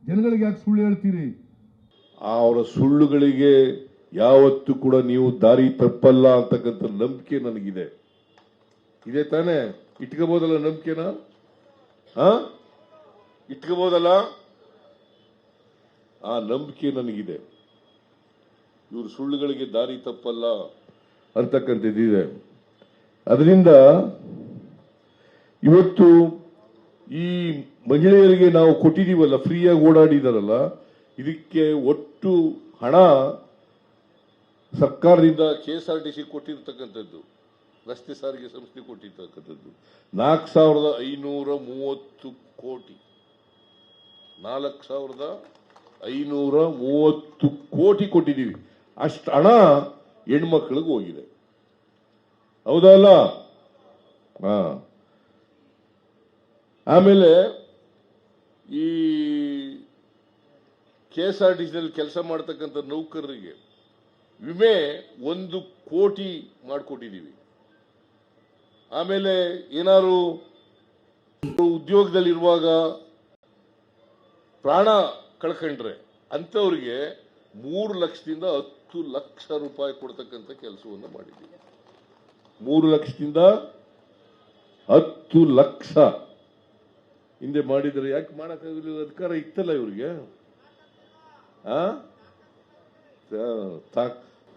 ಜನಗಳಿಗೆ ಯಾಕೆ ಸುಳ್ಳು ಹೇಳ್ತೀರಿ? ಅವರ ಸುಳ್ಳುಗಳಿಗೆ ಯಾವತ್ತೂ ಕೂಡ ನೀವು ದಾರಿ ತಪ್ಪಲ್ಲ ಅಂತಕ್ಕಂಥ ನಂಬಿಕೆ ನನಗಿದೆ. ಇದೆ ತಾನೇ? ಇಟ್ಕೋಬಹುದಲ್ಲ ನಂಬಿಕೆನ? ಇಟ್ಕೋಬಹುದಲ್ಲ? ಆ ನಂಬಿಕೆ ನನಗಿದೆ. ಇವರು ಸುಳ್ಳುಗಳಿಗೆ ದಾರಿ ತಪ್ಪಲ್ಲ ಅಂತಕ್ಕಂಥದ್ದಿದೆ. ಅದರಿಂದ ಇವತ್ತು ಈ ಮಹಿಳೆಯರಿಗೆ ನಾವು ಕೊಟ್ಟಿದೀವಲ್ಲ, ಫ್ರೀಯಾಗಿ ಓಡಾಡಿದಾರಲ್ಲ, ಇದಕ್ಕೆ ಒಟ್ಟು ಹಣ ಸರ್ಕಾರದಿಂದ KSRTC ಕೊಟ್ಟಿರ್ತಕ್ಕಂಥದ್ದು, ರಸ್ತೆ ಸಾರಿಗೆ ಸಂಸ್ಥೆ ಕೊಟ್ಟಿರ್ತಕ್ಕಂಥದ್ದು 4,530 ಕೋಟಿ. 4,530 ಕೋಟಿ ಕೊಟ್ಟಿದ್ದೀವಿ. ಅಷ್ಟು ಹಣ ಹೆಣ್ಮಕ್ಳಿಗೆ ಹೋಗಿದೆ. ಹೌದಲ್ಲ? ಆಮೇಲೆ ಈ KSRTCನಲ್ಲಿ ಕೆಲಸ ಮಾಡತಕ್ಕಂಥ ನೌಕರರಿಗೆ ವಿಮೆ 1 ಕೋಟಿ ಮಾಡಿಕೊಟ್ಟಿದ್ದೀವಿ. ಆಮೇಲೆ ಏನಾದ್ರು ಉದ್ಯೋಗದಲ್ಲಿರುವಾಗ ಪ್ರಾಣ ಕಳ್ಕೊಂಡ್ರೆ ಅಂತವ್ರಿಗೆ 3 ಲಕ್ಷದಿಂದ 10 ಲಕ್ಷ ರೂಪಾಯಿ ಕೊಡ್ತಕ್ಕಂಥ ಕೆಲಸವನ್ನು ಮಾಡಿದ್ದೀವಿ. 3 ಲಕ್ಷದಿಂದ 10 ಲಕ್ಷ ಹಿಂದೆ ಮಾಡಿದರೆ ಯಾಕೆ ಮಾಡಕ್ಕಾಗಲಿಲ್ಲ? ಅಧಿಕಾರ ಇತ್ತಲ್ಲ ಇವ್ರಿಗೆ.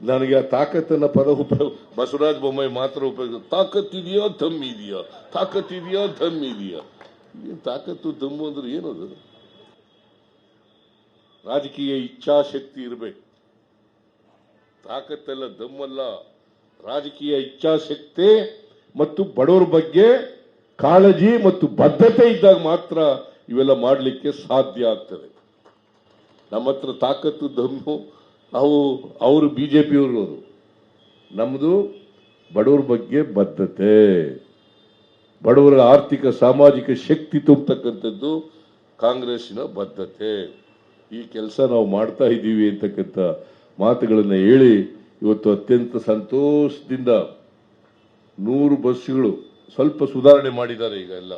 ನನಗೆ ಆ ತಾಕತ್ತನ್ನ ಪದ ಉಪಯೋಗ ಬಸವರಾಜ ಬೊಮ್ಮಾಯಿ ಮಾತ್ರ ಉಪಯೋಗ. ತಾಕತ್ತಿದೆಯಾ ದಮ್ ಇದೆಯಾ, ತಾಕತ್ತಿದೆಯಾ ದಮ್ ಇದೆಯಾ? ತಾಕತ್ತು ದಮ್ಮು ಅಂದ್ರೆ ಏನದು? ರಾಜಕೀಯ ಇಚ್ಛಾಶಕ್ತಿ ಇರಬೇಕು. ತಾಕತ್ತೆಲ್ಲ ದಮ್ಮಲ್ಲ. ರಾಜಕೀಯ ಇಚ್ಛಾಶಕ್ತಿ ಮತ್ತು ಬಡವರ ಬಗ್ಗೆ ಕಾಳಜಿ ಮತ್ತು ಬದ್ಧತೆ ಇದ್ದಾಗ ಮಾತ್ರ ಇವೆಲ್ಲ ಮಾಡಲಿಕ್ಕೆ ಸಾಧ್ಯ ಆಗ್ತದೆ. ನಮ್ಮ ಹತ್ರ ತಾಕತ್ತು ದಮ್ಮು ಅವರು ಬಿಜೆಪಿಯವರು, ನಮ್ಮದು ಬಡವರ ಬಗ್ಗೆ ಬದ್ಧತೆ, ಬಡವರ ಆರ್ಥಿಕ ಸಾಮಾಜಿಕ ಶಕ್ತಿ ತುಂಬತಕ್ಕಂಥದ್ದು ಕಾಂಗ್ರೆಸ್ಸಿನ ಬದ್ಧತೆ. ಈ ಕೆಲಸ ನಾವು ಮಾಡ್ತಾ ಇದ್ದೀವಿ ಅಂತಕ್ಕಂಥ ಮಾತುಗಳನ್ನು ಹೇಳಿ ಇವತ್ತು ಅತ್ಯಂತ ಸಂತೋಷದಿಂದ 100 ಬಸ್ಗಳು ಸ್ವಲ್ಪ ಸುಧಾರಣೆ ಮಾಡಿದ್ದಾರೆ. ಈಗ ಎಲ್ಲ